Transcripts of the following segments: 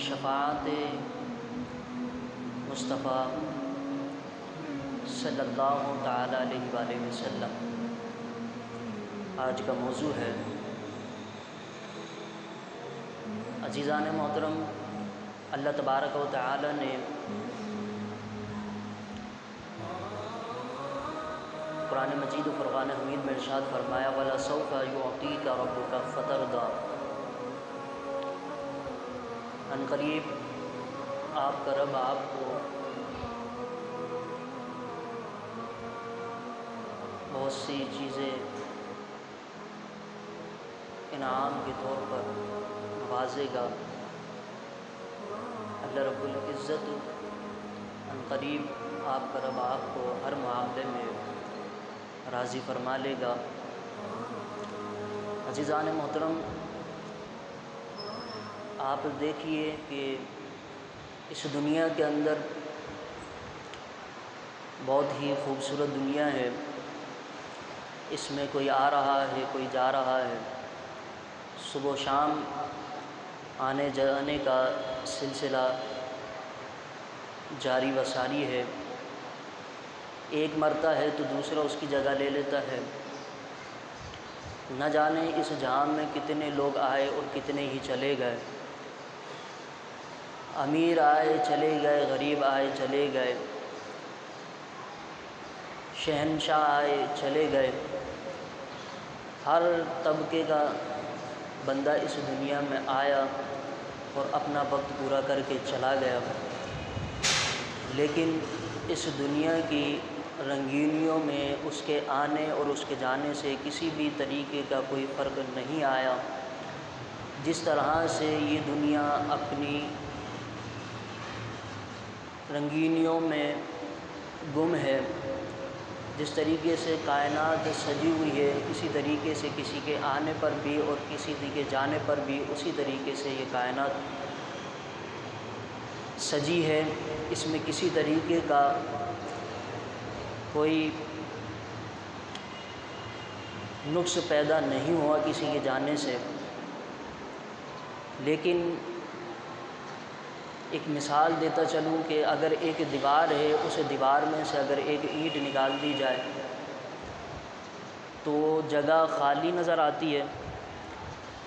شفاعت مصطفیٰ صلی اللہ تعالیٰ علیہ وآلہ وسلم آج کا موضوع ہے۔ عزیزان محترم، اللہ تبارک و تعالیٰ نے قرآن مجید و فرقان حمید میں ارشاد فرمایا وَلَسَوْفَ يُعْطِيكَ رَبُّكَ فَتَرْضَىٰ، ان قریب آپ کا رب آپ کو بہت سی چیزیں انعام کے طور پر نوازے گا۔ اللہ رب العزت ان قریب آپ کا رب آپ کو ہر معاملے میں راضی فرما لے گا۔ عزیزان محترم، آپ دیکھیے کہ اس دنیا کے اندر بہت ہی خوبصورت دنیا ہے۔ اس میں کوئی آ رہا ہے، کوئی جا رہا ہے، صبح و شام آنے جانے کا سلسلہ جاری و ساری ہے۔ ایک مرتا ہے تو دوسرا اس کی جگہ لے لیتا ہے۔ نہ جانے اس جہان میں کتنے لوگ آئے اور کتنے ہی چلے گئے۔ امیر آئے چلے گئے، غریب آئے چلے گئے، شہنشاہ آئے چلے گئے۔ ہر طبقے کا بندہ اس دنیا میں آیا اور اپنا وقت پورا کر کے چلا گیا، لیکن اس دنیا کی رنگینیوں میں اس کے آنے اور اس کے جانے سے کسی بھی طریقے کا کوئی فرق نہیں آیا۔ جس طرح سے یہ دنیا اپنی رنگینیوں میں گم ہے، جس طریقے سے کائنات سجی ہوئی ہے، اسی طریقے سے کسی کے آنے پر بھی اور کسی کے جانے پر بھی اسی طریقے سے یہ کائنات سجی ہے۔ اس میں کسی طریقے کا کوئی نقص پیدا نہیں ہوا کسی کے جانے سے۔ لیکن ایک مثال دیتا چلوں کہ اگر ایک دیوار ہے، اس دیوار میں سے اگر ایک اینٹ نکال دی جائے تو جگہ خالی نظر آتی ہے،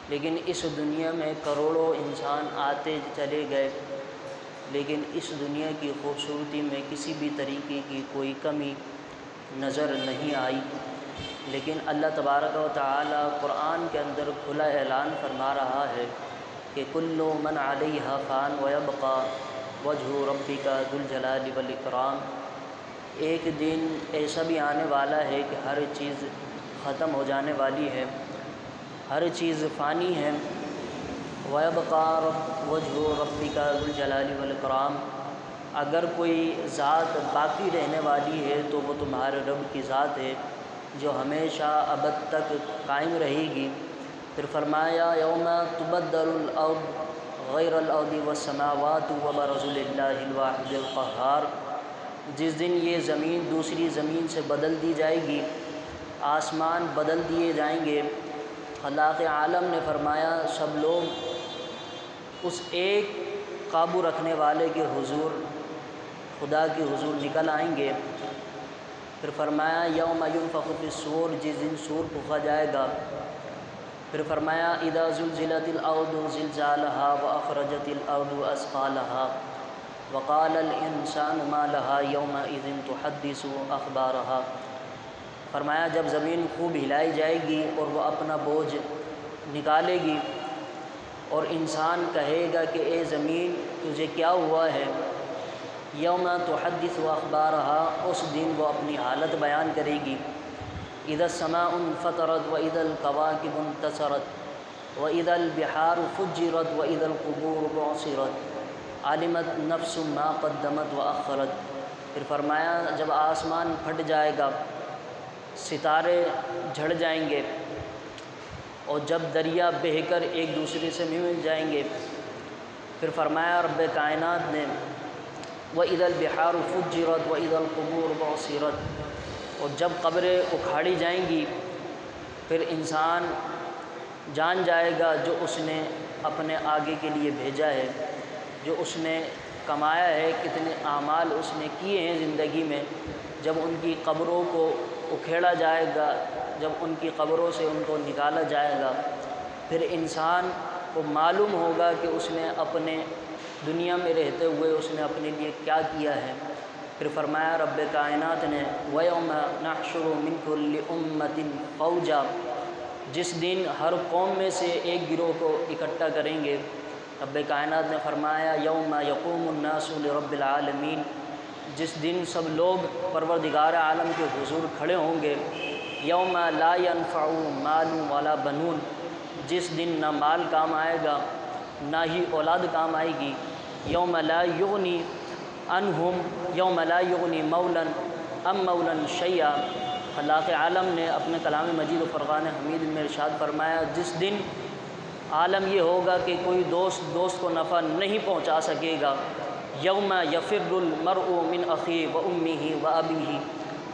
لیکن اس دنیا میں کروڑوں انسان آتے چلے گئے، لیکن اس دنیا کی خوبصورتی میں کسی بھی طریقے کی کوئی کمی نظر نہیں آئی۔ لیکن اللہ تبارک و تعالی قرآن کے اندر کھلا اعلان فرما رہا ہے کہ کل من علیہا فان ویبقی وجہ ربک ذو الجلال والاکرام۔ ایک دن ایسا بھی آنے والا ہے کہ ہر چیز ختم ہو جانے والی ہے، ہر چیز فانی ہے۔ ویبقی وجہ ربک ذو الجلال والاکرام، اگر کوئی ذات باقی رہنے والی ہے تو وہ تمہارے رب کی ذات ہے جو ہمیشہ ابد تک قائم رہے گی۔ پھر فرمایا یوم تبدل الارض غیر الارض والسماوات وبرزوا للہ الواحد القہار، جس دن یہ زمین دوسری زمین سے بدل دی جائے گی، آسمان بدل دیے جائیں گے۔ خلاق عالم نے فرمایا سب لوگ اس ایک قابو رکھنے والے کے حضور، خدا کے حضور نکل آئیں گے۔ پھر فرمایا یوم ینفخ فی الصور، جس دن صور پھونکا جائے گا۔ پھر فرمایا اذا زلزلت الارض زلزالها واخرجت الارض اثقالها وقال الانسان ما لها یومئذ تحدث اخبارها۔ فرمایا جب زمین خوب ہلائی جائے گی اور وہ اپنا بوجھ نکالے گی اور انسان کہے گا کہ اے زمین تجھے کیا ہوا ہے، یوم تحدث اخبارها، اس دن وہ اپنی حالت بیان کرے گی۔ اذا السماء انفطرت واذا الكواكب انتثرت واذا البحار فجرت واذا القبور بعثرت علمت نفس ما قدمت واخرت۔ پھر فرمایا جب آسمان پھٹ جائے گا، ستارے جھڑ جائیں گے، اور جب دریا بہہ کر ایک دوسرے سے مل جائیں گے۔ پھر فرمایا رب کائنات نے وَإِذَا الْبِحَارُ فُجِّرَتْ وَإِذَا الْقُبُورُ بُعْثِرَتْ، اور جب قبریں اکھاڑی جائیں گی، پھر انسان جان جائے گا جو اس نے اپنے آگے کے لیے بھیجا ہے۔ جو اس نے کمایا ہے، کتنے اعمال اس نے کیے ہیں زندگی میں، جب ان کی قبروں کو اکھیڑا جائے گا، جب ان کی قبروں سے ان کو نکالا جائے گا، پھر انسان کو معلوم ہوگا کہ اس نے اپنے دنیا میں رہتے ہوئے اس نے اپنے لیے کیا کیا ہے۔ پھر فرمایا رب کائنات نے وَيَوْمَ نَحْشُرُ مِنْ كُلِّ أُمَّةٍ فَوْجًا، جس دن ہر قوم میں سے ایک گروہ کو اکٹھا کریں گے۔ رب کائنات نے فرمایا یوم یقوم الناس لرب العالمین، جس دن سب لوگ پروردگار عالم کے حضور کھڑے ہوں گے۔ یوم لا ينفع مال ولا بنون، جس دن نہ مال کام آئے گا نہ ہی اولاد کام آئے گی۔ یوم لا یغنی عنہم، یوم لا یغنی مولا ام مولا شیئا، اللہ عالم نے اپنے کلام مجید و فرقان حمید میں ارشاد فرمایا جس دن عالم یہ ہوگا کہ کوئی دوست کو نفع نہیں پہنچا سکے گا۔ یوم یفر المرء من اخیہ و امہ و ابیہ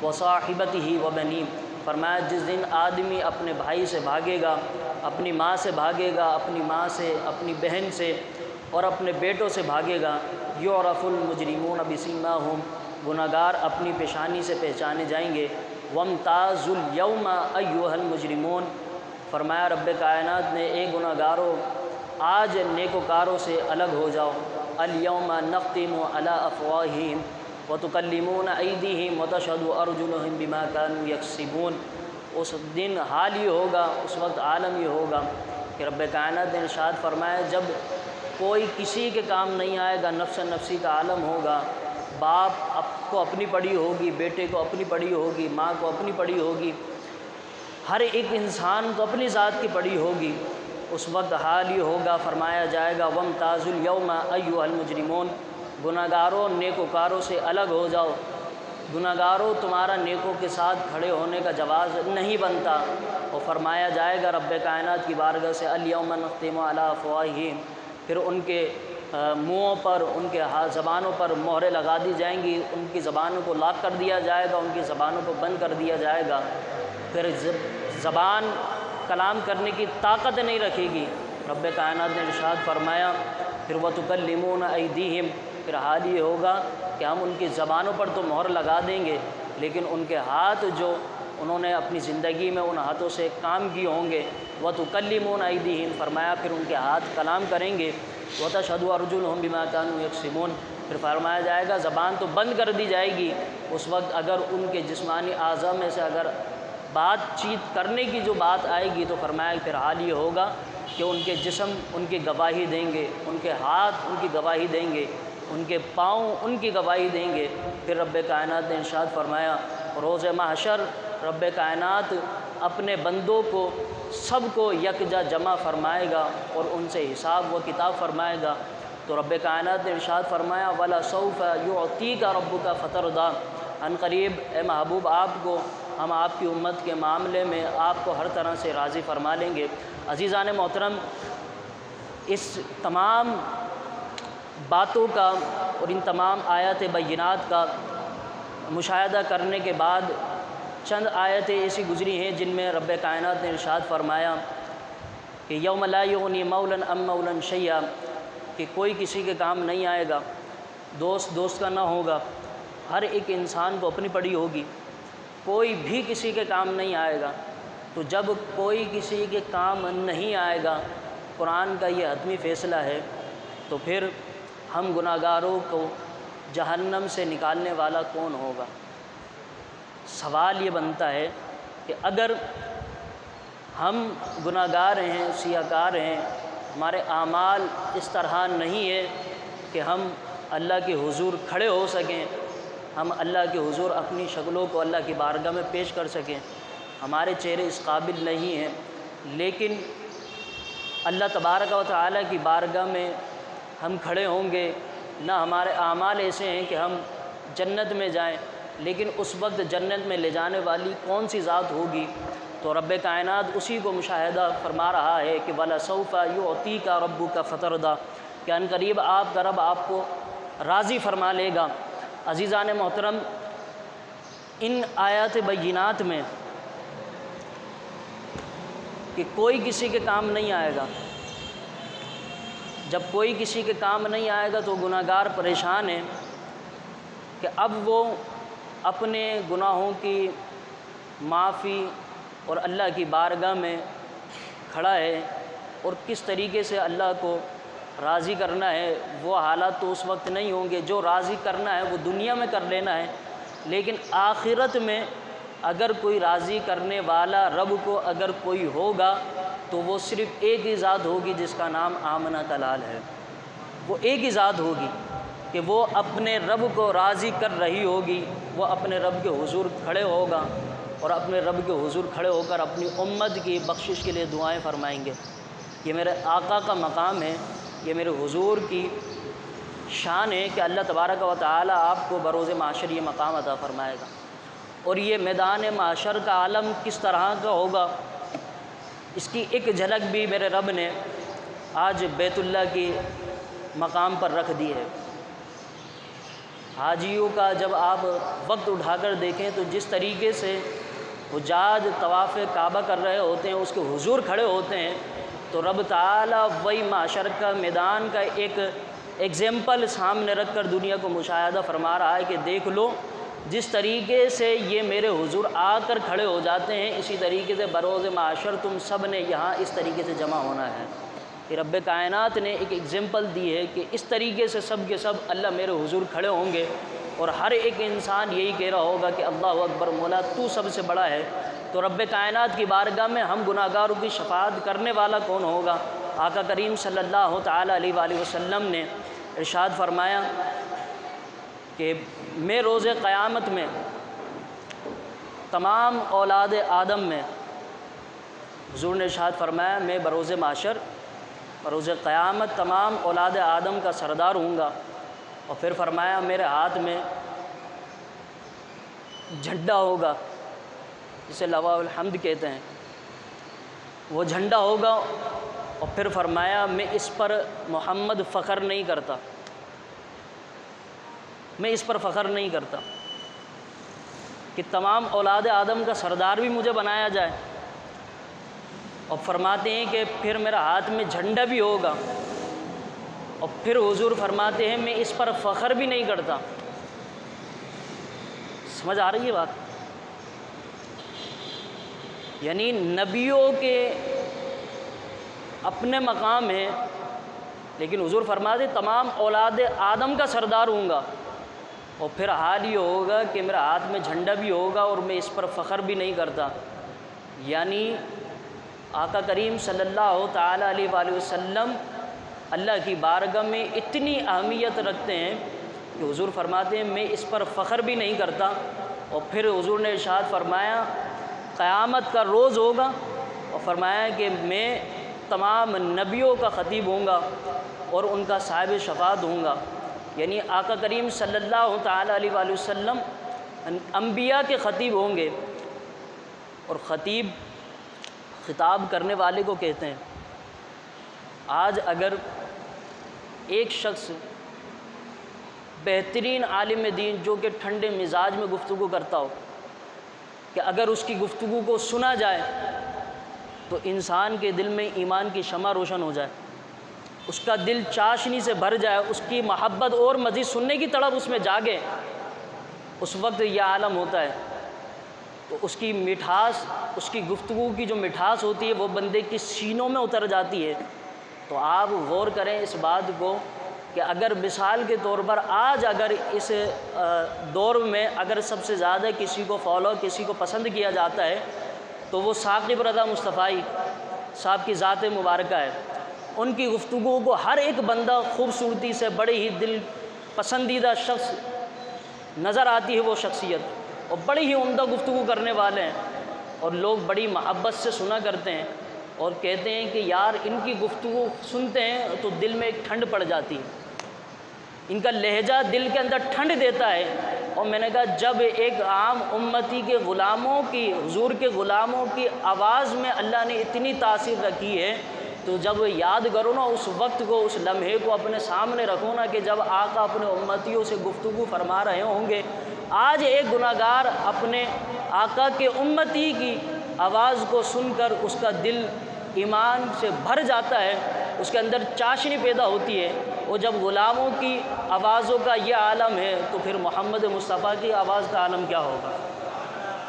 و صاحبتہ و بنیہ، فرمایا جس دن آدمی اپنے بھائی سے بھاگے گا، اپنی ماں سے بھاگے گا، اپنی ماں سے، اپنی بہن سے اور اپنے بیٹوں سے بھاگے گا۔ یعرف المجرمون بسیماہم، گناہگار اپنی پیشانی سے پہچانے جائیں گے۔ وامتازوا اليوم ایھا المجرمون، فرمایا رب کائنات نے اے گناہگارو آج نیکوکاروں سے الگ ہو جاؤ۔ الیوم نختم علی افواہہم وتکلمون ایدیہم وتشہد ارجلہم بما کانوا یکسبون، اس دن حال یہ ہوگا، اس وقت عالم یہ ہوگا کہ رب کائنات نے ارشاد فرمایا جب کوئی کسی کے کام نہیں آئے گا، نفس نفسی کا عالم ہوگا، باپ کو اپنی پڑی ہوگی، بیٹے کو اپنی پڑی ہوگی، ماں کو اپنی پڑی ہوگی، ہر ایک انسان کو اپنی ذات کی پڑی ہوگی۔ اس وقت حال یہ ہوگا، فرمایا جائے گا وامتازوا اليوم ایھا المجرمون، گناہگاروں نیکوکاروں سے الگ ہو جاؤ، گناہگاروں تمہارا نیکوں کے ساتھ کھڑے ہونے کا جواز نہیں بنتا۔ اور فرمایا جائے گا رب کائنات کی بارگاہ سے الیوم نختم علی افواہہم، پھر ان کے منہوں پر، ان کے زبانوں پر مہریں لگا دی جائیں گی، ان کی زبانوں کو لاک کر دیا جائے گا، ان کی زبانوں کو بند کر دیا جائے گا، پھر زبان کلام کرنے کی طاقت نہیں رکھے گی۔ رب کائنات نے ارشاد فرمایا پھر وتکلمون ایدیہم، پھر حال یہ ہوگا کہ ہم ان کی زبانوں پر تو مہر لگا دیں گے، لیکن ان کے ہاتھ جو انہوں نے اپنی زندگی میں ان ہاتھوں سے کام کیے ہوں گے، وتکلمون ایدیہم، فرمایا پھر ان کے ہاتھ کلام کریں گے، وتشہد ارجلہم بما کانوا یکسبون، پھر فرمایا جائے گا زبان تو بند کر دی جائے گی۔ اس وقت اگر ان کے جسمانی اعضاء میں سے اگر بات چیت کرنے کی جو بات آئے گی تو فرمایا پھر حال یہ ہوگا کہ ان کے جسم ان کی گواہی دیں گے، ان کے ہاتھ ان کی گواہی دیں گے، ان کے پاؤں ان کی گواہی دیں گے۔ پھر رب کائنات نے ارشاد فرمایا روز محشر رب کائنات اپنے بندوں کو سب کو یکجا جمع فرمائے گا اور ان سے حساب و کتاب فرمائے گا۔ تو رب کائنات نے ارشاد فرمایا وَلَسَوْفَ يُعْطِيكَ رَبُّكَ فَتَرْضَىٰ، عن قریب اے محبوب آپ کو ہم آپ کی امت کے معاملے میں آپ کو ہر طرح سے راضی فرما لیں گے۔ عزیزان محترم، اس تمام باتوں کا اور ان تمام آیات بینات کا مشاہدہ کرنے کے بعد چند آیتیں ایسی گزری ہیں جن میں رب کائنات نے ارشاد فرمایا کہ یوم لا یغنی مولا ام مولا شیئا، کہ کوئی کسی کے کام نہیں آئے گا، دوست کا نہ ہوگا، ہر ایک انسان کو اپنی پڑی ہوگی، کوئی بھی کسی کے کام نہیں آئے گا۔ تو جب کوئی کسی کے کام نہیں آئے گا، قرآن کا یہ حتمی فیصلہ ہے، تو پھر ہم گناہگاروں کو جہنم سے نکالنے والا کون ہوگا؟ سوال یہ بنتا ہے کہ اگر ہم گناہگار ہیں، سیاہ کار ہیں، ہمارے اعمال اس طرح نہیں ہے کہ ہم اللہ کے حضور کھڑے ہو سکیں، ہم اللہ کے حضور اپنی شکلوں کو اللہ کی بارگاہ میں پیش کر سکیں، ہمارے چہرے اس قابل نہیں ہیں، لیکن اللہ تبارک و تعالیٰ کی بارگاہ میں ہم کھڑے ہوں گے، نہ ہمارے اعمال ایسے ہیں کہ ہم جنت میں جائیں، لیکن اس وقت جنت میں لے جانے والی کون سی ذات ہوگی؟ تو رب کائنات اسی کو مشاہدہ فرما رہا ہے کہ وَلَسَوْفَ يُعْطِيكَ رَبُّكَ فَتَرْضَىٰ، کہ ان قریب آپ کا رب آپ کو راضی فرما لے گا۔ عزیزان محترم، ان آیات بینات میں کہ کوئی کسی کے کام نہیں آئے گا، جب کوئی کسی کے کام نہیں آئے گا تو گناہ گار پریشان ہے کہ اب وہ اپنے گناہوں کی معافی اور اللہ کی بارگاہ میں کھڑا ہے اور کس طریقے سے اللہ کو راضی کرنا ہے۔ وہ حالات تو اس وقت نہیں ہوں گے، جو راضی کرنا ہے وہ دنیا میں کر لینا ہے، لیکن آخرت میں اگر کوئی راضی کرنے والا رب کو اگر کوئی ہوگا تو وہ صرف ایک ہی ذات ہوگی جس کا نام آمنہ طلال ہے۔ وہ ایک ہی ذات ہوگی کہ وہ اپنے رب کو راضی کر رہی ہوگی، وہ اپنے رب کے حضور کھڑے ہوگا اور اپنے رب کے حضور کھڑے ہو کر اپنی امت کی بخشش کے لیے دعائیں فرمائیں گے۔ یہ میرے آقا کا مقام ہے، یہ میرے حضور کی شان ہے کہ اللہ تبارک و تعالی آپ کو بروز معاشر یہ مقام عطا فرمائے گا۔ اور یہ میدان معاشر کا عالم کس طرح کا ہوگا، اس کی ایک جھلک بھی میرے رب نے آج بیت اللہ کی مقام پر رکھ دی ہے۔ حاجیوں کا جب آپ وقت اٹھا کر دیکھیں تو جس طریقے سے حجاج طواف کعبہ کر رہے ہوتے ہیں، اس کے حضور کھڑے ہوتے ہیں، تو رب تعالیٰ وہی معاشر کا میدان کا ایک ایگزامپل سامنے رکھ کر دنیا کو مشاہدہ فرما رہا ہے کہ دیکھ لو جس طریقے سے یہ میرے حضور آ کر کھڑے ہو جاتے ہیں، اسی طریقے سے بروز معاشر تم سب نے یہاں اس طریقے سے جمع ہونا ہے۔ کہ رب کائنات نے ایک ایگزامپل دی ہے کہ اس طریقے سے سب کے سب اللہ میرے حضور کھڑے ہوں گے، اور ہر ایک انسان یہی کہہ رہا ہوگا کہ اللہ اکبر، مولا تو سب سے بڑا ہے۔ تو رب کائنات کی بارگاہ میں ہم گناہ گاروں کی شفاعت کرنے والا کون ہوگا؟ آقا کریم صلی اللہ تعالیٰ علیہ وآلہ وسلم نے ارشاد فرمایا کہ میں روز قیامت میں تمام اولاد آدم میں، حضور نے ارشاد فرمایا میں بروز معاشر بروز قیامت تمام اولاد آدم کا سردار ہوں گا، اور پھر فرمایا میرے ہاتھ میں جھنڈا ہوگا جسے لواء الحمد کہتے ہیں، وہ جھنڈا ہوگا، اور پھر فرمایا میں اس پر محمد فخر نہیں کرتا، میں اس پر فخر نہیں کرتا کہ تمام اولاد آدم کا سردار بھی مجھے بنایا جائے۔ اور فرماتے ہیں کہ پھر میرا ہاتھ میں جھنڈا بھی ہوگا، اور پھر حضور فرماتے ہیں میں اس پر فخر بھی نہیں کرتا۔ سمجھ آ رہی ہے بات؟ یعنی نبیوں کے اپنے مقام ہیں، لیکن حضور فرماتے تمام اولاد آدم کا سردار ہوں گا، اور پھر حال یہ ہوگا کہ میرا ہاتھ میں جھنڈا بھی ہوگا اور میں اس پر فخر بھی نہیں کرتا۔ یعنی آقا کریم صلی اللہ تعالیٰ علیہ وآلہ وسلم اللہ کی بارگاہ میں اتنی اہمیت رکھتے ہیں کہ حضور فرماتے ہیں میں اس پر فخر بھی نہیں کرتا۔ اور پھر حضور نے ارشاد فرمایا قیامت کا روز ہوگا، اور فرمایا کہ میں تمام نبیوں کا خطیب ہوں گا اور ان کا صاحب شفاعت ہوں گا۔ یعنی آقا کریم صلی اللہ تعالیٰ علیہ وآلہ وسلم انبیاء کے خطیب ہوں گے، اور خطیب خطاب کرنے والے کو کہتے ہیں۔ آج اگر ایک شخص بہترین عالم دین جو کہ ٹھنڈے مزاج میں گفتگو کرتا ہو، کہ اگر اس کی گفتگو کو سنا جائے تو انسان کے دل میں ایمان کی شمع روشن ہو جائے، اس کا دل چاشنی سے بھر جائے، اس کی محبت اور مزید سننے کی طرف اس میں جاگے، اس وقت یہ عالم ہوتا ہے۔ تو اس کی مٹھاس، اس کی گفتگو کی جو مٹھاس ہوتی ہے وہ بندے کی سینوں میں اتر جاتی ہے۔ تو آپ غور کریں اس بات کو کہ اگر مثال کے طور پر آج اگر اس دور میں اگر سب سے زیادہ کسی کو فالو، کسی کو پسند کیا جاتا ہے تو وہ ثاقب رضا مصطفی صاحب کی ذات مبارکہ ہے۔ ان کی گفتگو کو ہر ایک بندہ خوبصورتی سے بڑے ہی دل پسندیدہ شخص نظر آتی ہے وہ شخصیت، اور بڑی ہی عمدہ گفتگو کرنے والے ہیں، اور لوگ بڑی محبت سے سنا کرتے ہیں اور کہتے ہیں کہ یار ان کی گفتگو سنتے ہیں تو دل میں ایک ٹھنڈ پڑ جاتی ہے، ان کا لہجہ دل کے اندر ٹھنڈ دیتا ہے۔ اور میں نے کہا جب ایک عام امتی کے غلاموں کی، حضور کے غلاموں کی آواز میں اللہ نے اتنی تاثیر رکھی ہے، تو جب یاد کرو نا اس وقت کو، اس لمحے کو اپنے سامنے رکھو نا کہ جب آقا اپنے امتیوں سے گفتگو فرما رہے ہوں گے۔ آج ایک گناہ گار اپنے آقا کے امتی کی آواز کو سن کر اس کا دل ایمان سے بھر جاتا ہے، اس کے اندر چاشنی پیدا ہوتی ہے، اور جب غلاموں کی آوازوں کا یہ عالم ہے تو پھر محمد مصطفیٰ کی آواز کا عالم کیا ہوگا،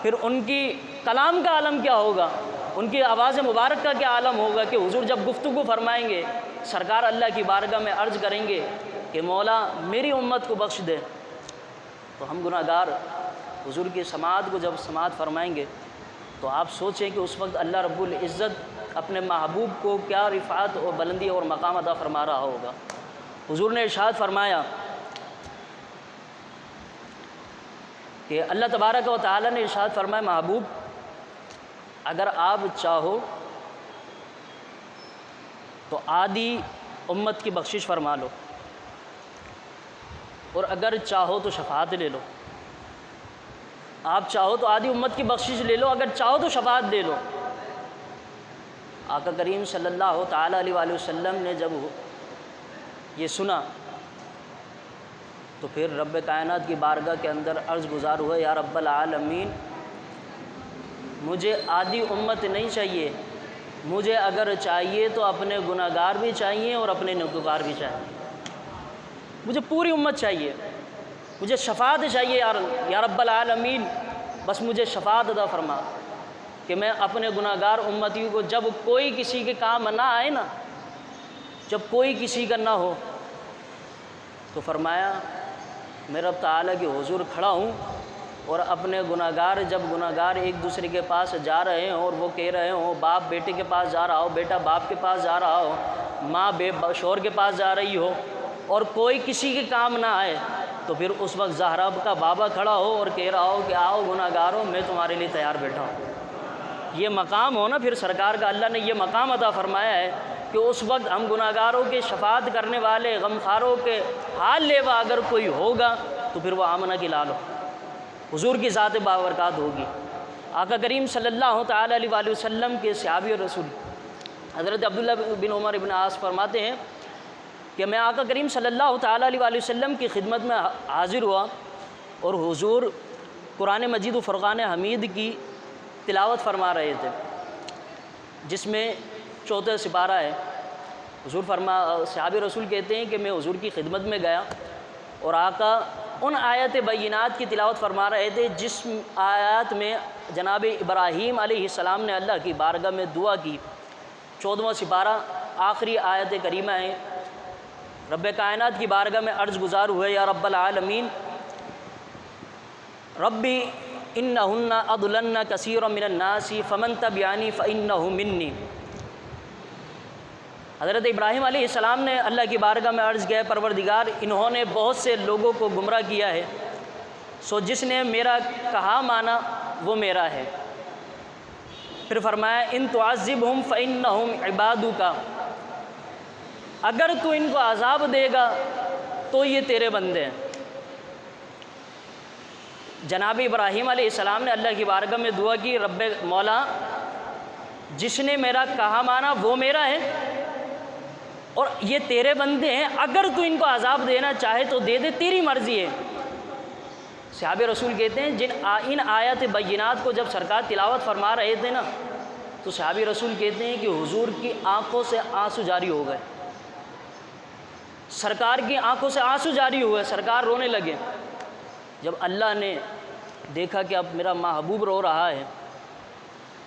پھر ان کی کلام کا عالم کیا ہوگا، ان کی آواز مبارک کا کیا عالم ہوگا کہ حضور جب گفتگو فرمائیں گے، سرکار اللہ کی بارگاہ میں عرض کریں گے کہ مولا میری امت کو بخش دے، تو ہم گناہ گار حضور کی سماعت کو جب سماعت فرمائیں گے تو آپ سوچیں کہ اس وقت اللہ رب العزت اپنے محبوب کو کیا رفعت اور بلندی اور مقام عطا فرما رہا ہوگا۔ حضور نے ارشاد فرمایا کہ اللہ تبارک و تعالی نے ارشاد فرمایا، محبوب اگر آپ چاہو تو آدھی امت کی بخشش فرما لو، اور اگر چاہو تو شفاعت لے لو۔ آپ چاہو تو آدھی امت کی بخشش لے لو، اگر چاہو تو شفاعت دے لو۔ آقا کریم صلی اللہ تعالیٰ علیہ وآلہ وسلم نے جب یہ سنا تو پھر رب کائنات کی بارگاہ کے اندر عرض گزار ہوئے، یا رب العالمین مجھے آدھی امت نہیں چاہیے، مجھے اگر چاہیے تو اپنے گناہ گار بھی چاہیے اور اپنے نیکوکار بھی چاہیے، مجھے پوری امت چاہیے، مجھے شفاعت چاہیے یا رب العالمین، بس مجھے شفاعت عطا فرما کہ میں اپنے گناہ گار امتیوں کو جب کوئی کسی کے کام نہ آئے نا، جب کوئی کسی کا نہ ہو، تو فرمایا میں رب تعالیٰ کے حضور کھڑا ہوں اور اپنے گناہ گار، جب گناہ گار ایک دوسرے کے پاس جا رہے ہوں اور وہ کہہ رہے ہوں، باپ بیٹے کے پاس جا رہا ہو، بیٹا باپ کے پاس جا رہا ہو، ماں شوہر کے پاس جا رہی ہو، اور کوئی کسی کے کام نہ آئے، تو پھر اس وقت زہرا کا بابا کھڑا ہو اور کہہ رہا ہو کہ آؤ گناہ گاروں میں تمہارے لیے تیار بیٹھا ہوں۔ یہ مقام ہو نا پھر سرکار کا، اللہ نے یہ مقام عطا فرمایا ہے کہ اس وقت ہم گناہ گاروں کے شفاعت کرنے والے، غمخاروں کے حال لیوا اگر کوئی ہوگا تو پھر وہ آمنہ کی لال ہو، حضور کی ذات بابرکات ہوگی۔ آقا کریم صلی اللہ تعالیٰ علیہ وآلہ وسلم کے صحابی اور رسول حضرت عبداللہ بن عمر بن عاص فرماتے ہیں کہ میں آقا کریم صلی اللہ تعالیٰ علیہ وآلہ وسلم کی خدمت میں حاضر ہوا اور حضور قرآن مجید و فرقان حمید کی تلاوت فرما رہے تھے، جس میں 14 سپارہ ہے۔ حضور صحابی رسول کہتے ہیں کہ میں حضور کی خدمت میں گیا اور آقا ان آیت بینات کی تلاوت فرما رہے تھے جس آیات میں جناب ابراہیم علیہ السلام نے اللہ کی بارگاہ میں دعا کی۔ 14واں سپارہ آخری آیت کریمہ ہے۔ رب کائنات کی بارگاہ میں عرض گزار ہوئے، یا رب العالمین ربی انہن اضللن کثیرا من الناس فمن تبعنی فانہ منی۔ حضرت ابراہیم علیہ السلام نے اللہ کی بارگاہ میں عرض کیا، پروردگار انہوں نے بہت سے لوگوں کو گمراہ کیا ہے، سو جس نے میرا کہا مانا وہ میرا ہے۔ پھر فرمایا ان تعذبہم فانہم عبادک، اگر تو ان کو عذاب دے گا تو یہ تیرے بندے ہیں۔ جناب ابراہیم علیہ السلام نے اللہ کی بارگاہ میں دعا کی، رب مولا جس نے میرا کہا مانا وہ میرا ہے اور یہ تیرے بندے ہیں، اگر تو ان کو عذاب دینا چاہے تو دے دے، تیری مرضی ہے۔ صحابہ رسول کہتے ہیں ان آیات بینات کو جب سرکار تلاوت فرما رہے تھے نا تو صحابہ رسول کہتے ہیں کہ حضور کی آنکھوں سے آنسو جاری ہو گئے، سرکار کی آنکھوں سے آنسو جاری ہوئے، سرکار رونے لگے۔ جب اللہ نے دیکھا کہ اب میرا محبوب رو رہا ہے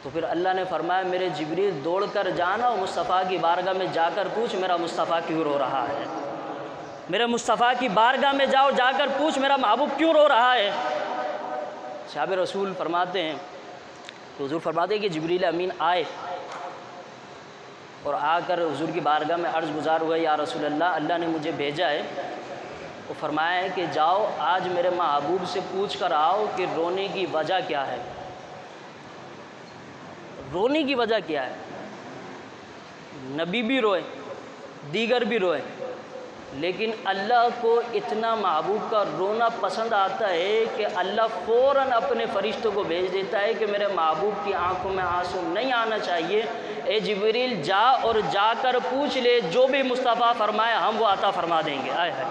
تو پھر اللہ نے فرمایا میرے جبریل دوڑ کر جانا اور مصطفیٰ کی بارگاہ میں جا کر پوچھ میرا مصطفیٰ کیوں رو رہا ہے، میرے مصطفیٰ کی بارگاہ میں جاؤ، جا کر پوچھ میرا محبوب کیوں رو رہا ہے۔ صحابہ رسول فرماتے ہیں تو حضور فرماتے ہیں کہ جبریل امین آئے اور آ کر حضور کی بارگاہ میں عرض گزار ہوئے، یا رسول اللہ اللہ نے مجھے بھیجا ہے، وہ فرمایا ہے کہ جاؤ آج میرے محبوب سے پوچھ کر آؤ کہ رونے کی وجہ کیا ہے، رونے کی وجہ کیا ہے۔ نبی بھی روئے، دیگر بھی روئے، لیکن اللہ کو اتنا محبوب کا رونا پسند آتا ہے کہ اللہ فوراً اپنے فرشتوں کو بھیج دیتا ہے کہ میرے محبوب کی آنکھوں میں آنسو نہیں آنا چاہیے، اے جبریل جا اور جا کر پوچھ لے، جو بھی مصطفیٰ فرمائے ہم وہ عطا فرما دیں گے۔ آئے ہے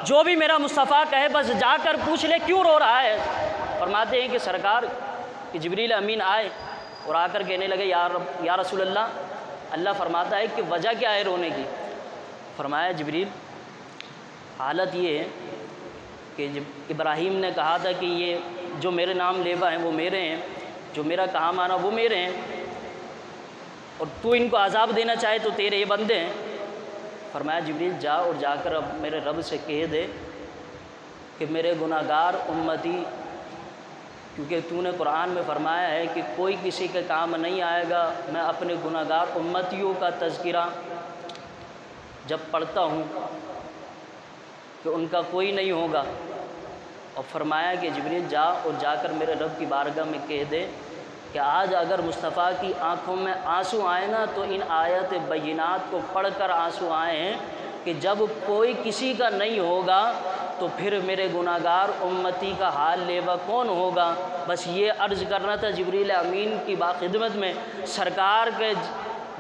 جو بھی میرا مصطفیٰ کہے بس جا کر پوچھ لے کیوں رو رہا ہے۔ فرماتے ہیں کہ سرکار کہ جبریل امین آئے اور آ کر کہنے لگے، یا رسول اللہ اللہ فرماتا ہے کہ وجہ کیا ہے رونے کی؟ فرمایا جبریل حالت یہ ہے کہ جب ابراہیم نے کہا تھا کہ یہ جو میرے نام لیوا ہیں وہ میرے ہیں، جو میرا کام آنا وہ میرے ہیں، اور تو ان کو عذاب دینا چاہے تو تیرے یہ بندے ہیں۔ فرمایا جبریل جا اور جا کر اب میرے رب سے کہہ دے کہ میرے گناہ گار امتی، کیونکہ تو نے قرآن میں فرمایا ہے کہ کوئی کسی کے کام نہیں آئے گا، میں اپنے گناہ گار امتیوں کا تذکرہ جب پڑھتا ہوں کہ ان کا کوئی نہیں ہوگا۔ اور فرمایا کہ جبریل جا اور جا کر میرے رب کی بارگاہ میں کہہ دے کہ آج اگر مصطفیٰ کی آنکھوں میں آنسو آئے نا تو ان آیت بینات کو پڑھ کر آنسو آئے ہیں کہ جب کوئی کسی کا نہیں ہوگا تو پھر میرے گناہ گار امتی کا حال لیوا کون ہوگا۔ بس یہ عرض کرنا تھا جبریل امین کی خدمت میں۔ سرکار کے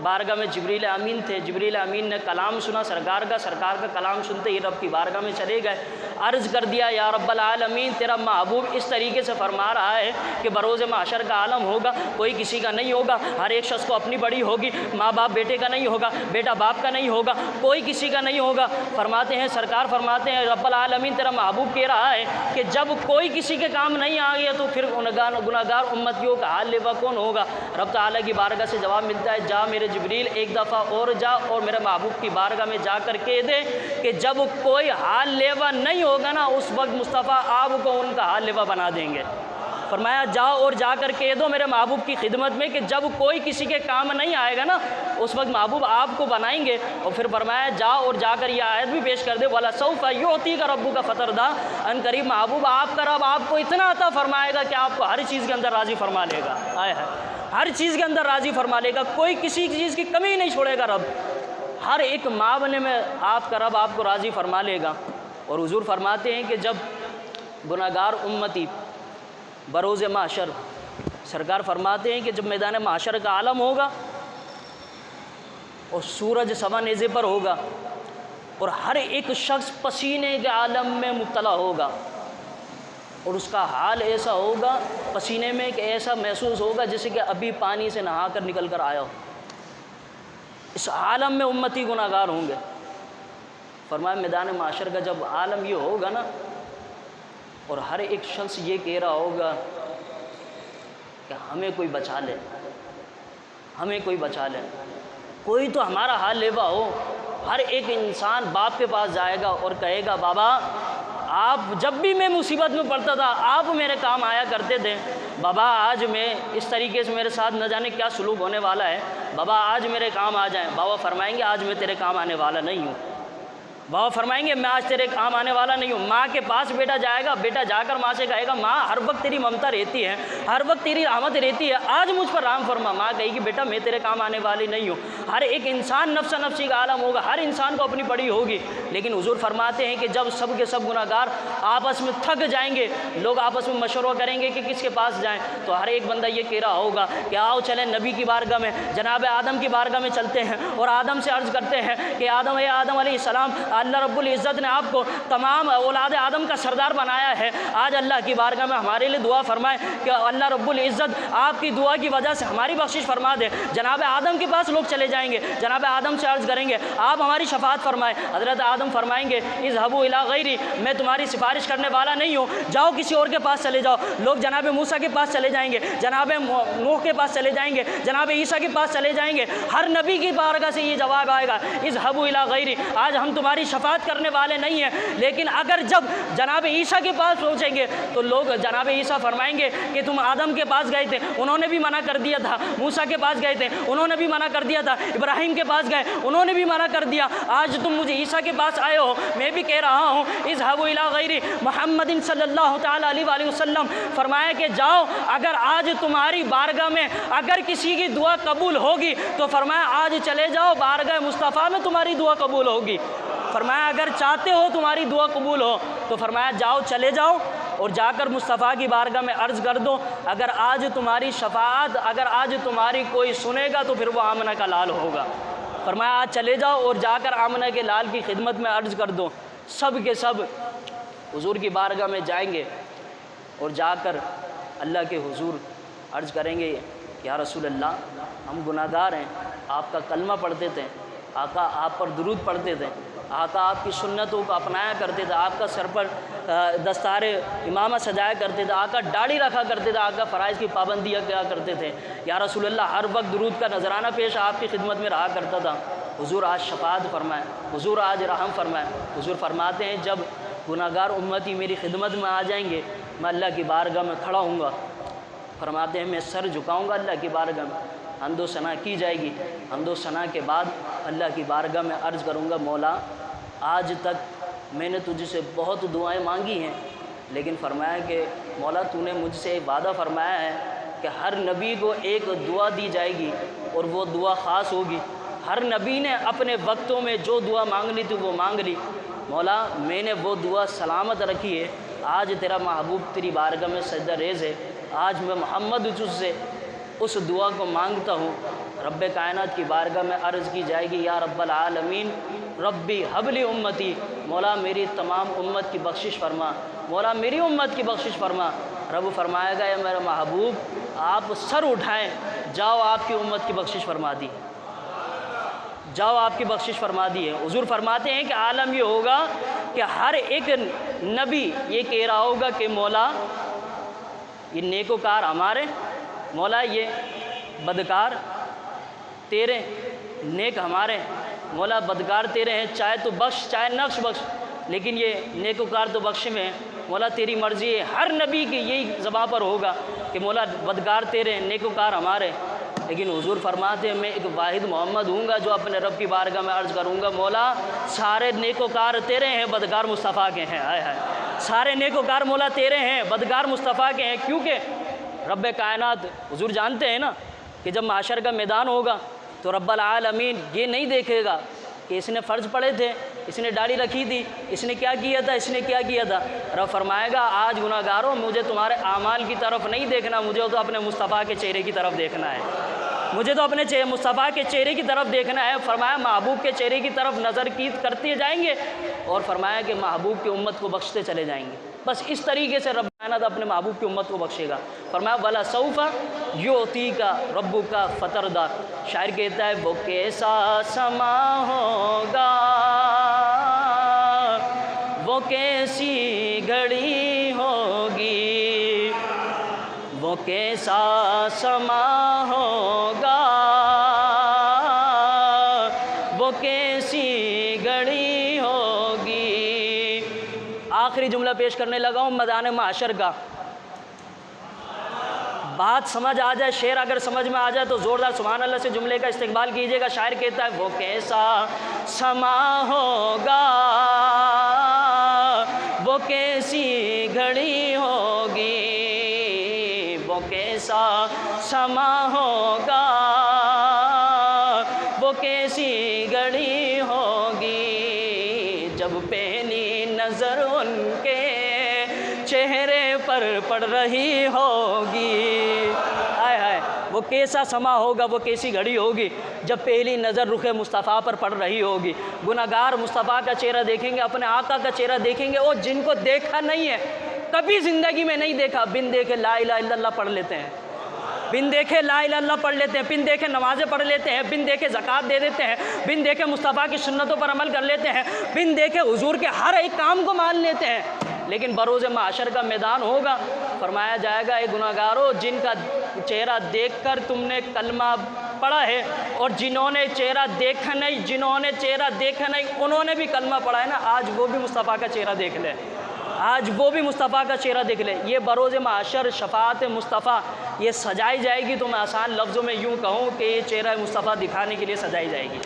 بارگاہ میں جبریل امین تھے، جبریل امین نے کلام سنا سرکار کا کلام سنتے ہی رب کی بارگاہ میں چلے گئے۔ عرض کر دیا یا رب العالمین تیرا محبوب اس طریقے سے فرما رہا ہے کہ بروز محشر کا عالم ہوگا، کوئی کسی کا نہیں ہوگا، ہر ایک شخص کو اپنی بڑی ہوگی، ماں باپ بیٹے کا نہیں ہوگا، بیٹا باپ کا نہیں ہوگا، کوئی کسی کا نہیں ہوگا۔ فرماتے ہیں سرکار فرماتے ہیں رب العالمین تیرا محبوب کہہ رہا ہے کہ جب کوئی کسی کے کام نہیں آ گیا تو پھر گناہ گار امتیوں کا حال لیوا کون ہوگا۔ رب تعالیٰ کی بارگاہ سے جواب ملتا ہے جا میرے جبریل ایک دفعہ اور جا اور میرے محبوب کی بارگاہ میں جا کر کہہ دے کہ جب کوئی حال لیوا نہیں ہوگا نا اس وقت مصطفیٰ آپ کو ان کا حال لیوا بنا دیں گے۔ فرمایا جاؤ اور جا کر کہہ دو میرے محبوب کی خدمت میں کہ جب کوئی کسی کے کام نہیں آئے گا نا اس وقت محبوب آپ کو بنائیں گے۔ اور پھر فرمایا جاؤ اور جا کر یہ آیت بھی پیش کر دے وَلَسَوْفَ يُعْطِيكَ رَبُّكَ فَتَرْضَىٰ، ان قریب محبوب آپ کا رب آپ کو اتنا عطا فرمائے گا کہ آپ کو ہر چیز کے اندر راضی فرما لے گا۔ ہر چیز کے اندر راضی فرما لے گا، کوئی کسی چیز کی کمی نہیں چھوڑے گا رب، ہر ایک معاملے میں آپ کا رب آپ کو راضی فرما لے گا۔ اور حضور فرماتے ہیں کہ جب گناہ گار امتی بروز محشر، سرکار فرماتے ہیں کہ جب میدان محشر کا عالم ہوگا اور سورج سوا نیزے پر ہوگا اور ہر ایک شخص پسینے کے عالم میں مبتلا ہوگا اور اس کا حال ایسا ہوگا پسینے میں کہ ایسا محسوس ہوگا جیسے کہ ابھی پانی سے نہا کر نکل کر آیا ہو، اس عالم میں امتی گناہ گار ہوں گے۔ فرمایا میدان معاشر کا جب عالم یہ ہوگا نا اور ہر ایک شخص یہ کہہ رہا ہوگا کہ ہمیں کوئی بچا لے، ہمیں کوئی بچا لے، کوئی تو ہمارا حال لیوا ہو۔ ہر ایک انسان باپ کے پاس جائے گا اور کہے گا بابا آپ جب بھی میں مصیبت میں پڑتا تھا آپ میرے کام آیا کرتے تھے، بابا آج میں اس طریقے سے میرے ساتھ نہ جانے کیا سلوک ہونے والا ہے، بابا آج میرے کام آ جائیں۔ بابا فرمائیں گے آج میں تیرے کام آنے والا نہیں ہوں، بابا فرمائیں گے میں آج تیرے کام آنے والا نہیں ہوں۔ ماں کے پاس بیٹا جائے گا، بیٹا جا کر ماں سے کہے گا ماں ہر وقت تیری ممتا رہتی ہے، ہر وقت تیری رحمت رہتی ہے، آج مجھ پر رحم فرما۔ ماں کہے گی بیٹا میں تیرے کام آنے والی نہیں ہوں۔ ہر ایک انسان نفس نفسی کا عالم ہوگا، ہر انسان کو اپنی پڑی ہوگی، لیکن حضور فرماتے ہیں کہ جب سب کے سب گناہ گار آپس میں تھک جائیں گے، لوگ آپس میں مشورہ کریں گے کہ کس کے پاس جائیں، تو ہر ایک بندہ یہ کہہ رہا ہوگا کہ آؤ چلیں نبی کی بارگاہ میں، جناب آدم کی بارگاہ میں چلتے ہیں اور آدم سے عرض کرتے ہیں کہ آدم اے آدم علیہ السلام، اللہ رب العزت نے آپ کو تمام اولاد آدم کا سردار بنایا ہے، آج اللہ کی بارگاہ میں ہمارے لیے دعا فرمائے کہ اللہ رب العزت آپ کی دعا کی وجہ سے ہماری بخشش فرما دے۔ جناب آدم کے پاس لوگ چلے جائیں گے، جناب آدم سے عرض کریں گے آپ ہماری شفاعت فرمائیں۔ حضرت آدم فرمائیں گے اذهبوا الی غیری، میں تمہاری سفارش کرنے والا نہیں ہوں، جاؤ کسی اور کے پاس چلے جاؤ۔ لوگ جناب موسیٰ کے پاس چلے جائیں گے، جناب نوح کے پاس چلے جائیں گے، جناب عیسیٰ کے پاس چلے جائیں گے، ہر نبی کی بارگاہ سے یہ جواب آئے گا اذهبوا الی غیری، آج ہم تمہاری شفاعت کرنے والے نہیں ہیں۔ لیکن اگر جب جناب عیسیٰ کے پاس پہنچیں گے تو لوگ جناب عیسیٰ فرمائیں گے کہ تم آدم کے پاس گئے تھے انہوں نے بھی منع کر دیا تھا، موسیٰ کے پاس گئے تھے انہوں نے بھی منع کر دیا تھا، ابراہیم کے پاس گئے انہوں نے بھی منع کر دیا، آج تم مجھے عیسیٰ کے پاس آئے ہو، میں بھی کہہ رہا ہوں اذهبوا الی غیری محمد صلی اللہ تعالیٰ علیہ وآلہ وسلم۔ فرمایا کہ جاؤ اگر آج تمہاری بارگاہ میں اگر کسی کی دعا قبول ہوگی تو فرمایا آج چلے جاؤ بارگاہ مصطفیٰ میں تمہاری دعا قبول ہوگی۔ فرمایا اگر چاہتے ہو تمہاری دعا قبول ہو تو فرمایا جاؤ چلے جاؤ اور جا کر مصطفیٰ کی بارگاہ میں عرض کر دو، اگر آج تمہاری شفاعت اگر آج تمہاری کوئی سنے گا تو پھر وہ آمنہ کا لال ہوگا۔ فرمایا آج چلے جاؤ اور جا کر آمنہ کے لال کی خدمت میں عرض کر دو۔ سب کے سب حضور کی بارگاہ میں جائیں گے اور جا کر اللہ کے حضور عرض کریں گے یا رسول اللہ ہم گناہ گار ہیں، آپ کا کلمہ پڑھتے تھے، آقا آپ پر درود پڑھتے تھے، آقا آپ کی سنتوں کو اپنایا کرتے تھے، آپ کا سر پر دستار امامہ سجایا کرتے تھے، آقا داڑھی رکھا کرتے تھے، آقا فرائض کی پابندیاں کیا کرتے تھے، یا رسول اللہ ہر وقت درود کا نذرانہ پیش آپ کی خدمت میں رہا کرتا تھا۔ حضور آج شفاعت فرمائیں، حضور آج رحم فرمائیں۔ حضور فرماتے ہیں جب گناہ گار امتی میری خدمت میں آ جائیں گے، میں اللہ کی بارگاہ میں کھڑا ہوں گا، فرماتے ہیں میں سر جھکاؤں گا اللہ کی بارگاہ میں، حمد و ثنا کی جائے گی، حمد و ثنا کے بعد اللہ کی بارگاہ میں عرض کروں گا مولا آج تک میں نے تجھ سے بہت دعائیں مانگی ہیں، لیکن فرمایا کہ مولا تو نے مجھ سے وعدہ فرمایا ہے کہ ہر نبی کو ایک دعا دی جائے گی اور وہ دعا خاص ہوگی، ہر نبی نے اپنے وقتوں میں جو دعا مانگنی تھی وہ مانگ لی، مولا میں نے وہ دعا سلامت رکھی ہے، آج تیرا محبوب تیری بارگاہ میں سجدہ ریز ہے، آج میں محمد تجھ سے اس دعا کو مانگتا ہوں۔ رب کائنات کی بارگاہ میں عرض کی جائے گی یا رب العالمین ربی حبلی امتی، مولا میری تمام امت کی بخشش فرما، مولا میری امت کی بخشش فرما۔ رب فرمائے گا یا میرا محبوب آپ سر اٹھائیں، جاؤ آپ کی امت کی بخشش فرما دی، جاؤ آپ کی بخشش فرما دی ہے۔ حضور فرماتے ہیں کہ عالم یہ ہوگا کہ ہر ایک نبی یہ کہہ رہا ہوگا کہ مولا یہ نیکوکار ہمارے، مولا یہ بدکار تیرے، نیک ہمارے، مولا بدکار تیرے ہیں، چاہے تو بخش چاہے نقش بخش، لیکن یہ نیکوکار تو بخش میں ہے، مولا تیری مرضی ہے۔ ہر نبی کی یہی زباں پر ہوگا کہ مولا بدکار تیرے، نیکوکار ہمارے، لیکن حضور فرماتے ہیں میں ایک واحد محمد ہوں گا جو اپنے رب کی بارگاہ میں عرض کروں گا مولا سارے نیکوکار تیرے ہیں، بدکار مصطفیٰ کے ہیں، ہائے ہائے، سارے نیکوکار مولا تیرے ہیں، بدکار مصطفیٰ کے ہیں، کیونکہ رب کائنات حضور جانتے ہیں نا کہ جب محشر کا میدان ہوگا تو رب العالمین یہ نہیں دیکھے گا کہ اس نے فرض پڑھے تھے، اس نے داڑھی رکھی تھی، اس نے کیا کیا تھا، اس نے کیا کیا تھا۔ رب فرمائے گا آج گناہ گاروں مجھے تمہارے اعمال کی طرف نہیں دیکھنا، مجھے تو اپنے مصطفیٰ کے چہرے کی طرف دیکھنا ہے، مجھے تو اپنے مصطفیٰ کے چہرے کی طرف دیکھنا ہے۔ فرمایا محبوب کے چہرے کی طرف نظر کرتے جائیں گے اور فرمایا کہ محبوب کی امت کو بخشتے چلے جائیں گے، بس اس طریقے سے رب کائنات اپنے محبوب کی امت کو بخشے گا۔ فرمایا وَلَا سَوْفَ يُعْطِيكَ رَبُّكَ فَتَرْضَىٰ، شاعر کہتا ہے وہ کیسا سما ہوگا، وہ کیسی گھڑی ہوگی، وہ کیسا سما ہوگا، وہ کیسی گھڑی ہوگی۔ آخری جملہ پیش کرنے لگا ہوں میدان محشر کا، بات سمجھ آ جائے، شعر اگر سمجھ میں آ جائے تو زوردار سبحان اللہ سے جملے کا استقبال کیجئے گا۔ شاعر کہتا ہے وہ کیسا سما ہوگا، وہ کیسی گھڑی ہوگی، وہ کیسا سما ہوگا، وہ کیسی گھڑی ہوگی، جب پہلی نظر ان کے چہرے پر پڑ رہی ہوگی، ہائے ہائے وہ کیسا سما ہوگا، وہ کیسی گھڑی ہوگی جب پہلی نظر رخ مصطفیٰ پر پڑ رہی ہوگی۔ گناہ گار مصطفیٰ کا چہرہ دیکھیں گے، اپنے آقا کا چہرہ دیکھیں گے، اور جن کو دیکھا نہیں ہے، کبھی زندگی میں نہیں دیکھا، بن دیکھے لا الہ الا اللہ پڑھ لیتے ہیں، بن دیکھے لا الہ الا اللہ پڑھ لیتے ہیں، بن دیکھے نمازیں پڑھ لیتے ہیں، بن دیکھے زکوٰۃ دے دیتے ہیں، بن دیکھے مصطفیٰ کی سنتوں پر عمل کر لیتے ہیں، بن دیکھے حضور کے ہر ایک کام کو مان لیتے ہیں، لیکن بروز محشر کا میدان ہوگا، فرمایا جائے گا اے گناہ گارو جن کا چہرہ دیکھ کر تم نے کلمہ پڑھا ہے اور جنہوں نے چہرہ دیکھا نہیں انہوں نے بھی کلمہ پڑھا ہے نا، آج وہ بھی مصطفیٰ کا چہرہ دیکھ لے، آج وہ بھی مصطفیٰ کا چہرہ دیکھ لے۔ یہ بروز محشر شفاعت مصطفیٰ یہ سجائی جائے گی، تو میں آسان لفظوں میں یوں کہوں کہ یہ چہرہ مصطفیٰ دکھانے کے لیے سجائی جائے گی۔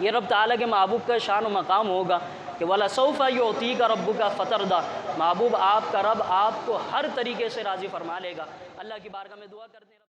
یہ رب تعالیٰ کے محبوب کا شان و مقام ہوگا کہ وَلَا سَوْفَ يُعْطِيكَ رَبُّكَ فَتَرْضَىٰ، محبوب آپ کا رب آپ کو ہر طریقے سے راضی فرما لے گا۔ اللہ کی بارگاہ میں دعا کرتے ہیں۔